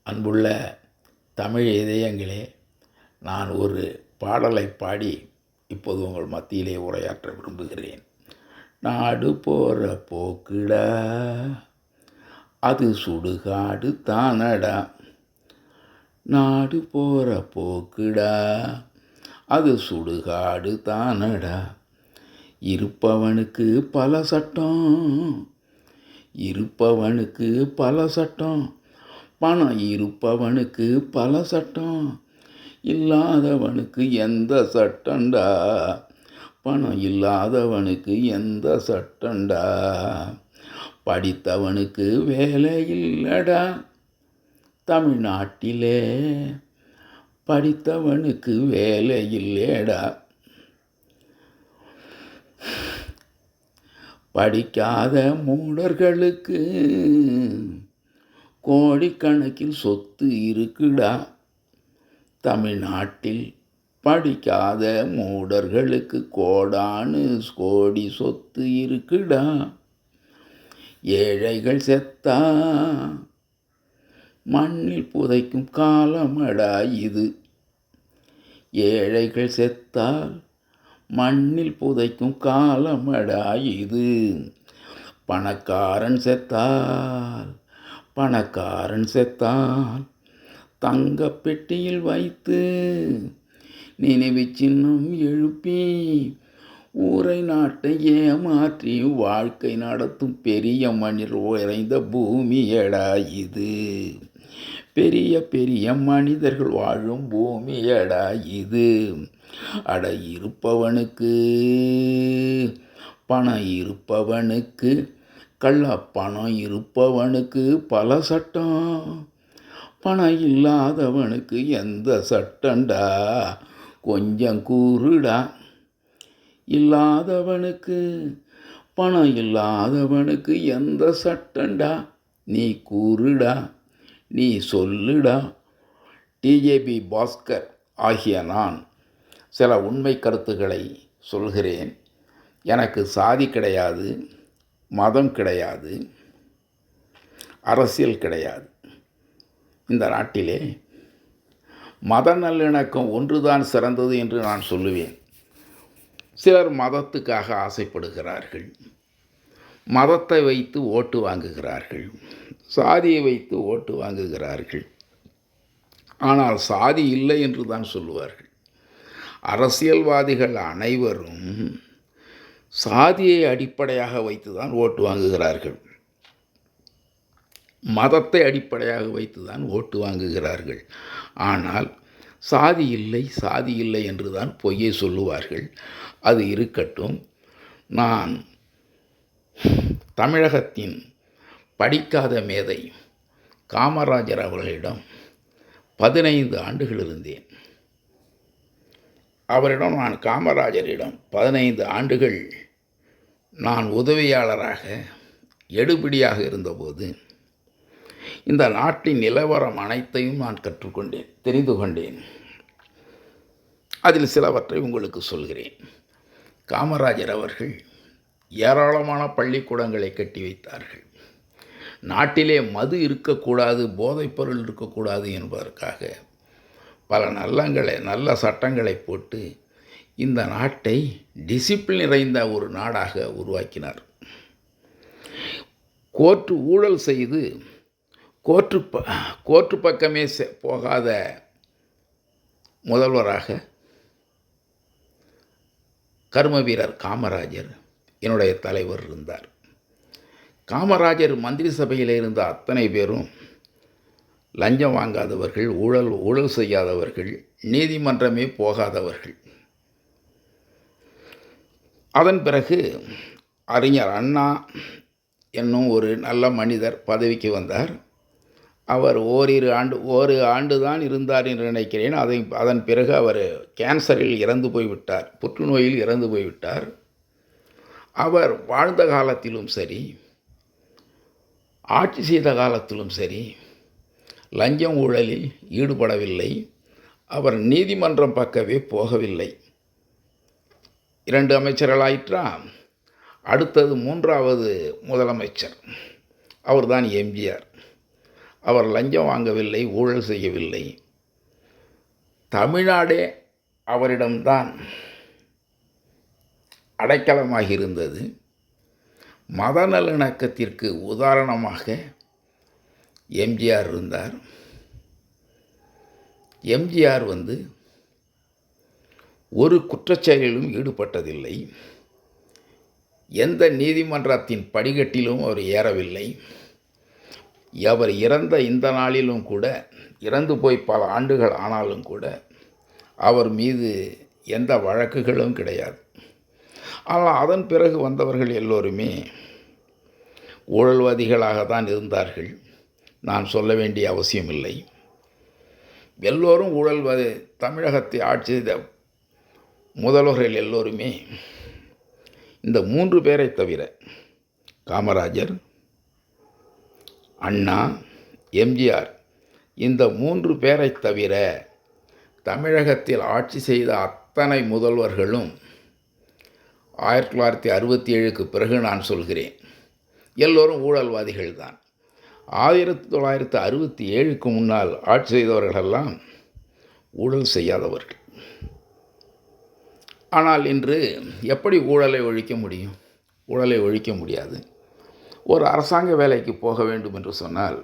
அன்புள்ள தமிழ் இதயங்களே, நான் ஒரு பாடலை பாடி இப்போது உங்கள் மத்தியிலே உரையாற்ற விரும்புகிறேன். நாடு போகிற போக்குடா, அது சுடுகாடு தானடா. நாடு போகிற போக்குடா, அது சுடுகாடு தானடா. இருப்பவனுக்கு பல சட்டம், இருப்பவனுக்கு பல சட்டம். பணம் இருப்பவனுக்கு பல சட்டம், இல்லாதவனுக்கு எந்த சட்டண்டா. பணம் இல்லாதவனுக்கு எந்த சட்டண்டா. படித்தவனுக்கு வேலை இல்லடா தமிழ்நாட்டிலே, படித்தவனுக்கு வேலை இல்லையடா. படிக்காத மூடர்களுக்கு கோடிக்கணக்கில் சொத்து இருக்குடா தமிழ்நாட்டில். படிக்காத மூடர்களுக்கு கோடானு கோடி சொத்து இருக்குடா. ஏழைகள் செத்தா மண்ணில் புதைக்கும் காலமடா இது. ஏழைகள் செத்தால் மண்ணில் புதைக்கும் காலமடா இது. பணக்காரன் செத்தால், பணக்காரன் செத்தால் தங்க பெட்டியில் வைத்து நினைவு சின்னம் எழுப்பி ஊரை நாட்டை ஏமாற்றி வாழ்க்கை நடத்தும் பெரிய மனிதர் உறைந்த பூமியடா இது. பெரிய பெரிய மனிதர்கள் வாழும் பூமியடா இது. அட இருப்பவனுக்கு பணம் இருப்பவனுக்கு கள்ள பணம் இருப்பவனுக்கு பல சட்டம். பணம் இல்லாதவனுக்கு எந்த சட்டண்டா, கொஞ்சம் கூறுடா. இல்லாதவனுக்கு பணம் இல்லாதவனுக்கு எந்த சட்டண்டா, நீ கூறுடா, நீ சொல்லுடா. டிஜேபி பாஸ்கர் ஆகிய நான் சில உண்மை கருத்துக்களை சொல்கிறேன். எனக்கு சாதி கிடையாது, மதம் கிடையாது, அரசியல் கிடையாது. இந்த நாட்டிலே மத நல்லிணக்கம் ஒன்றுதான் சிறந்தது என்று நான் சொல்லுவேன். சிலர் மதத்துக்காக ஆசைப்படுகிறார்கள், மதத்தை வைத்து ஓட்டு வாங்குகிறார்கள், சாதியை வைத்து ஓட்டு வாங்குகிறார்கள். ஆனால் சாதி இல்லை என்று தான் சொல்லுவார்கள். அரசியல்வாதிகள் அனைவரும் சாதியை அடிப்படையாக வைத்து தான் ஓட்டு வாங்குகிறார்கள், மதத்தை அடிப்படையாக வைத்து தான் ஓட்டு வாங்குகிறார்கள். ஆனால் சாதி இல்லை, சாதி இல்லை என்று தான் பொய்யை சொல்லுவார்கள். அது இருக்கட்டும். நான் தமிழகத்தின் படிக்காத மேதை காமராஜர் அவர்களிடம் 15 ஆண்டுகள் இருந்தேன். அவரிடம் நான் காமராஜரிடம் 15 ஆண்டுகள் நான் உதவியாளராக எடுபிடியாக இருந்தபோது இந்த நாட்டின் நிலவரம் அனைத்தையும் நான் கற்றுக்கொண்டேன், தெரிந்து கொண்டேன். அதில் சிலவற்றை உங்களுக்கு சொல்கிறேன். காமராஜர் அவர்கள் ஏராளமான பள்ளிக்கூடங்களை கட்டி வைத்தார்கள். நாட்டிலே மது இருக்கக்கூடாது, போதைப்பொருள் இருக்கக்கூடாது என்பதற்காக பல நல்ல சட்டங்களை போட்டு இந்த நாட்டை டிசிப்ளின் நிறைந்த ஒரு நாடாக உருவாக்கினார். கோர்ட்டு ஊழல் செய்து கோர்ட்டு பக்கமே போகாத முதல்வராக கர்ம வீரர் காமராஜர் என்னுடைய தலைவர் இருந்தார். காமராஜர் மந்திரி சபையில் இருந்த அத்தனை பேரும் லஞ்சம் வாங்காதவர்கள், ஊழல் செய்யாதவர்கள், நீதிமன்றமே போகாதவர்கள். அதன் பிறகு அறிஞர் அண்ணா என்னும் ஒரு நல்ல மனிதர் பதவிக்கு வந்தார். அவர் ஒரு ஆண்டு தான் இருந்தார் என்று நினைக்கிறேன். அதன் பிறகு அவர் கேன்சரில் இறந்து போய்விட்டார், புற்றுநோயில் இறந்து போய்விட்டார். அவர் வாழ்ந்த காலத்திலும் சரி, ஆட்சி செய்த காலத்திலும் சரி, லஞ்சம் ஊழலில் ஈடுபடவில்லை. அவர் நீதிமன்றம் பக்கமே போகவில்லை. 2 அமைச்சர்களாயிற்றா. அடுத்தது 3வது முதலமைச்சர் அவர்தான் எம்ஜிஆர். அவர் லஞ்சம் வாங்கவில்லை, ஊழல் செய்யவில்லை. தமிழ்நாடே அவரிடம்தான் அடைக்கலமாக இருந்தது. மத நல்லிணக்கத்திற்கு உதாரணமாக எம்ஜிஆர் இருந்தார். எம்ஜிஆர் ஒரு குற்றச்செயலிலும் ஈடுபட்டதில்லை. எந்த நீதிமன்றத்தின் படிக்கட்டிலும் அவர் ஏறவில்லை. அவர் இறந்த இந்த நாளிலும் கூட, இறந்து போய் பல ஆண்டுகள் ஆனாலும் கூட அவர் மீது எந்த வழக்குகளும் கிடையாது. ஆனால் அதன் பிறகு வந்தவர்கள் எல்லோருமே ஊழல்வாதிகளாக தான் இருந்தார்கள். நான் சொல்ல வேண்டிய அவசியமில்லை. எல்லோரும் ஊழல்வாதி. தமிழகத்தை ஆட்சி செய்த முதல்வர்கள் எல்லோருமே இந்த 3 பேரை தவிர, காமராஜர், அண்ணா, எம்ஜிஆர், இந்த 3 பேரை தவிர தமிழகத்தில் ஆட்சி செய்த அத்தனை முதல்வர்களும் 1967க்கு பிறகு நான் சொல்கிறேன், எல்லோரும் ஊழல்வாதிகள் தான். 1967க்கு முன்னால் ஆட்சி செய்தவர்களெல்லாம் ஊழல் செய்யாதவர்கள். ஆனால் இன்று எப்படி ஊழலை ஒழிக்க முடியும்? ஊழலை ஒழிக்க முடியாது. ஒரு அரசாங்க வேலைக்கு போக வேண்டும் என்று சொன்னால்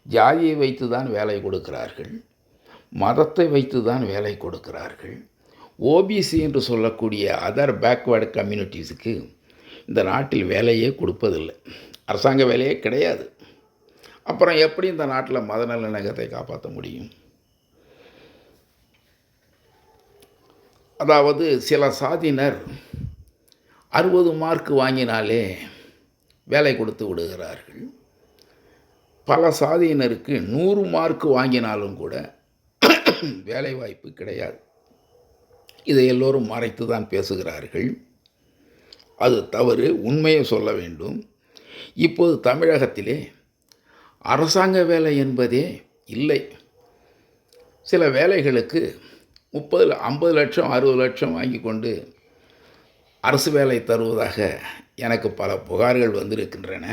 ஜாதியை வைத்து தான் வேலை கொடுக்கிறார்கள், மதத்தை வைத்து தான் வேலை கொடுக்கிறார்கள். ஓபிசி என்று சொல்லக்கூடிய அதர் பேக்வேர்டு கம்யூனிட்டிஸுக்கு இந்த நாட்டில் வேலையே கொடுப்பதில்லை, அரசாங்க வேலையே கிடையாது. அப்புறம் எப்படி இந்த நாட்டில் மத நல்லிணக்கத்தை காப்பாற்ற முடியும்? அதாவது சில சாதியினர் 60 மார்க் வாங்கினாலே வேலை கொடுத்து விடுகிறார்கள். பல சாதியினருக்கு 100 மார்க் வாங்கினாலும் கூட வேலை வாய்ப்பு கிடையாது. இதை எல்லோரும் மறைத்து தான் பேசுகிறார்கள். அது தவறு. உண்மையை சொல்ல வேண்டும். இப்போது தமிழகத்திலே அரசாங்க வேலை என்பதே இல்லை. சில வேலைகளுக்கு 30, 50 லட்சம், 60 லட்சம் வாங்கி கொண்டு அரசு வேலை தருவதாக எனக்கு பல புகார்கள் வந்திருக்கின்றன.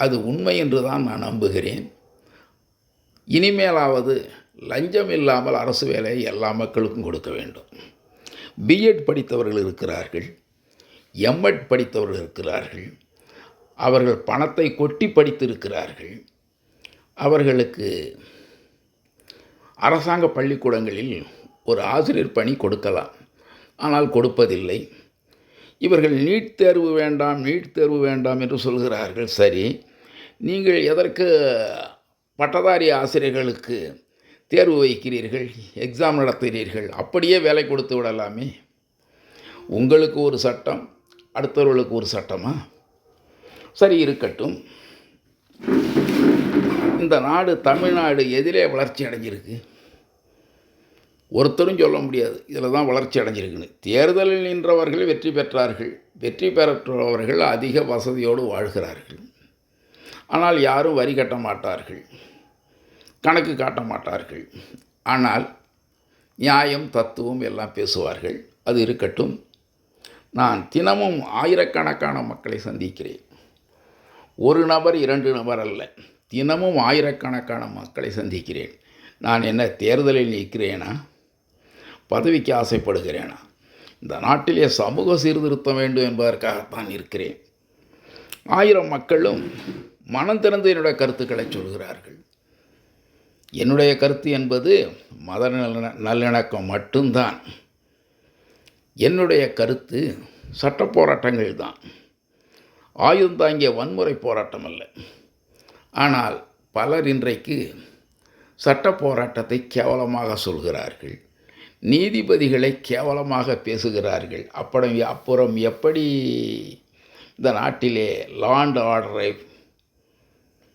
அது உண்மை என்று தான் நான் நம்புகிறேன். இனிமேலாவது லஞ்சம் இல்லாமல் அரசு வேலையை எல்லா மக்களுக்கும் கொடுக்க வேண்டும். பிஎட் படித்தவர்கள் இருக்கிறார்கள், எம்எட் படித்தவர்கள் இருக்கிறார்கள். அவர்கள் பணத்தை கொட்டி படித்திருக்கிறார்கள். அவர்களுக்கு அரசாங்க பள்ளிக்கூடங்களில் ஒரு ஆசிரியர் பணி கொடுக்கலாம், ஆனால் கொடுப்பதில்லை. இவர்கள் நீட் தேர்வு வேண்டாம், நீட் தேர்வு வேண்டாம் என்று சொல்கிறார்கள். சரி, நீங்கள் எதற்கு பட்டதாரி ஆசிரியர்களுக்கு தேர்வு வைக்கிறீர்கள், எக்ஸாம் நடத்துகிறீர்கள்? அப்படியே வேலை கொடுத்து விடலாமே. உங்களுக்கு ஒரு சட்டம், அடுத்தவர்களுக்கு ஒரு சட்டமா? சரி, இருக்கட்டும். இந்த நாடு, தமிழ்நாடு எதிலே வளர்ச்சி அடைஞ்சிருக்கு? ஒருத்தரும் சொல்ல முடியாது இதில் தான் வளர்ச்சி அடைஞ்சிருக்குன்னு. தேர்தலில் நின்றவர்கள் வெற்றி பெற்றார்கள். வெற்றி பெற்றவர்கள் அதிக வசதியோடு வாழ்கிறார்கள். ஆனால் யாரும் வரி கட்ட மாட்டார்கள், கணக்கு காட்ட மாட்டார்கள். ஆனால் நியாயம், தத்துவம் எல்லாம் பேசுவார்கள். அது இருக்கட்டும். நான் தினமும் ஆயிரக்கணக்கான மக்களை சந்திக்கிறேன். ஒரு நபர், 2 நபர் அல்ல, தினமும் ஆயிரக்கணக்கான மக்களை சந்திக்கிறேன். நான் என்ன தேர்தலில் நிற்கிறேனா? பதவிக்கு ஆசைப்படுகிறேனா? இந்த நாட்டிலே சமூக சீர்திருத்தம் வேண்டும் என்பதற்காகத்தான் இருக்கிறேன். 1000 மக்களும் மனம் திறந்து என்னுடைய கருத்துக்களை சொல்கிறார்கள். என்னுடைய கருத்து என்பது மத நல்லிணக்கம் மட்டும்தான். என்னுடைய கருத்து சட்ட போராட்டங்கள் தான், ஆயுதம் தாங்கிய வன்முறை போராட்டம் அல்ல. ஆனால் பலர் இன்றைக்கு சட்ட போராட்டத்தை கேவலமாக சொல்கிறார்கள், நீதிபதிகளை கேவலமாக பேசுகிறார்கள். அப்புறம் எப்படி இந்த நாட்டிலே லா அண்ட் ஆர்டரை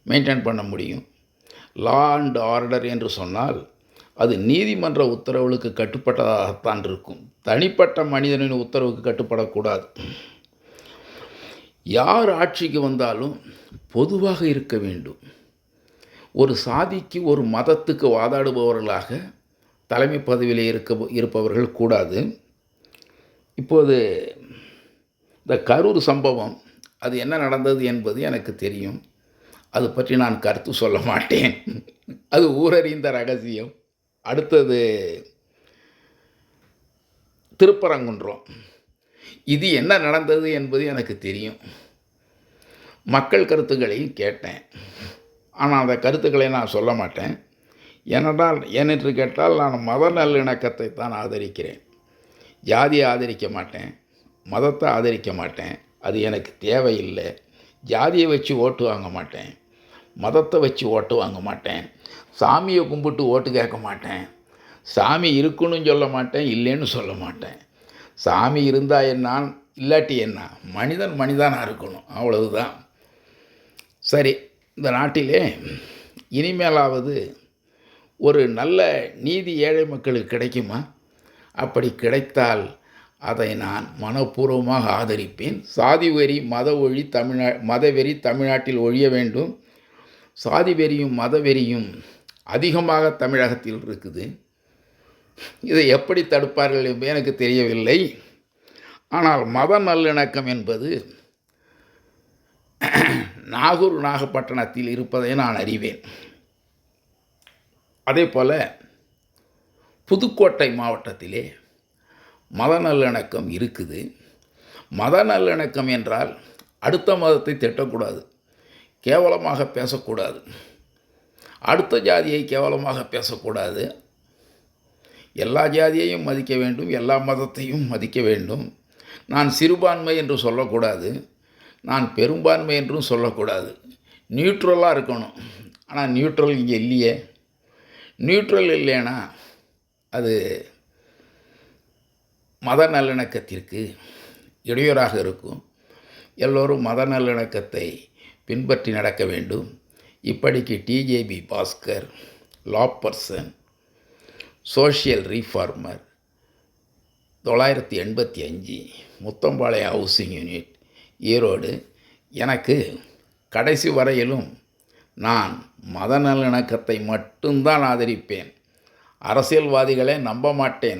மெயின்டைன் பண்ண முடியும்? லா அண்ட் ஆர்டர் என்று சொன்னால் அது நீதிமன்ற உத்தரவுகளுக்கு கட்டுப்பட்டதாகத்தான் இருக்கும், தனிப்பட்ட மனிதனின் உத்தரவுக்கு கட்டுப்படக்கூடாது. யார் ஆட்சிக்கு வந்தாலும் பொதுவாக இருக்க வேண்டும். ஒரு சாதிக்கு, ஒரு மதத்துக்கு வாதாடுபவர்களாக தலைமை பதவியில் இருப்பவர்கள் கூடாது. இப்போது இந்த கரூர் சம்பவம், அது என்ன நடந்தது என்பது எனக்கு தெரியும். அது பற்றி நான் கருத்து சொல்ல மாட்டேன். அது ஊரறிந்த ரகசியம். அடுத்தது திருப்பரங்குன்றம். இது என்ன நடந்தது என்பது எனக்கு தெரியும். மக்கள் கருத்துக்களையும் கேட்டேன். ஆனால் அந்த கருத்துக்களை நான் சொல்ல மாட்டேன். ஏனென்று கேட்டால் நான் மத நல்லிணக்கத்தை தான் ஆதரிக்கிறேன். ஜாதியை ஆதரிக்க மாட்டேன், மதத்தை ஆதரிக்க மாட்டேன். அது எனக்கு தேவையில்லை. ஜாதியை வச்சு ஓட்டு வாங்க மாட்டேன், மதத்தை வச்சு ஓட்டு வாங்க மாட்டேன், சாமியை கும்பிட்டு ஓட்டு கேட்க மாட்டேன். சாமி இருக்குன்னு சொல்ல மாட்டேன், இல்லைன்னு சொல்ல மாட்டேன். சாமி இருந்தால் என்ன, இல்லாட்டி என்ன, மனிதன் மனிதனாக இருக்கணும், அவ்வளவுதான். சரி, இந்த நாட்டிலே இனிமேலாவது ஒரு நல்ல நீதி ஏழை மக்களுக்கு கிடைக்குமா? அப்படி கிடைத்தால் அதை நான் மனப்பூர்வமாக ஆதரிப்பேன். சாதி வெறி மதவெறி தமிழ்நாட்டில் ஒழிய வேண்டும். சாதி வெறியும் மதவெறியும் அதிகமாக தமிழகத்தில் இருக்குது. இதை எப்படி தடுப்பார்கள் என்று எனக்கு தெரியவில்லை. ஆனால் மத நல்லிணக்கம் என்பது நாகப்பட்டினத்தில் இருப்பதை நான் அறிவேன். அதே போல் புதுக்கோட்டை மாவட்டத்திலே மத நல்லிணக்கம் இருக்குது. மத நல்லிணக்கம் என்றால் அடுத்த மதத்தை திட்டக்கூடாது, கேவலமாக பேசக்கூடாது, அடுத்த ஜாதியை கேவலமாக பேசக்கூடாது. எல்லா ஜாதியையும் மதிக்க வேண்டும், எல்லா மதத்தையும் மதிக்க வேண்டும். நான் சிறுபான்மை என்று சொல்லக்கூடாது, நான் பெரும்பான்மை என்றும் சொல்லக்கூடாது. நியூட்ரலாக இருக்கணும். ஆனால் நியூட்ரல் இங்கே இல்லையே. நியூட்ரல் இல்லைன்னா அது மத நல்லிணக்கத்திற்கு இடையூறாக இருக்கும். எல்லோரும் மத நல்லிணக்கத்தை பின்பற்றி நடக்க வேண்டும். இப்படிக்கு TJP Bhaskar, law person, social reformer, 985 Muthampalayam housing unit, Erode. எனக்கு கடைசி வரையிலும் நான் மத நல்லிணக்கத்தை மட்டும்தான் ஆதரிப்பேன். அரசியல்வாதிகளை நம்ப மாட்டேன்.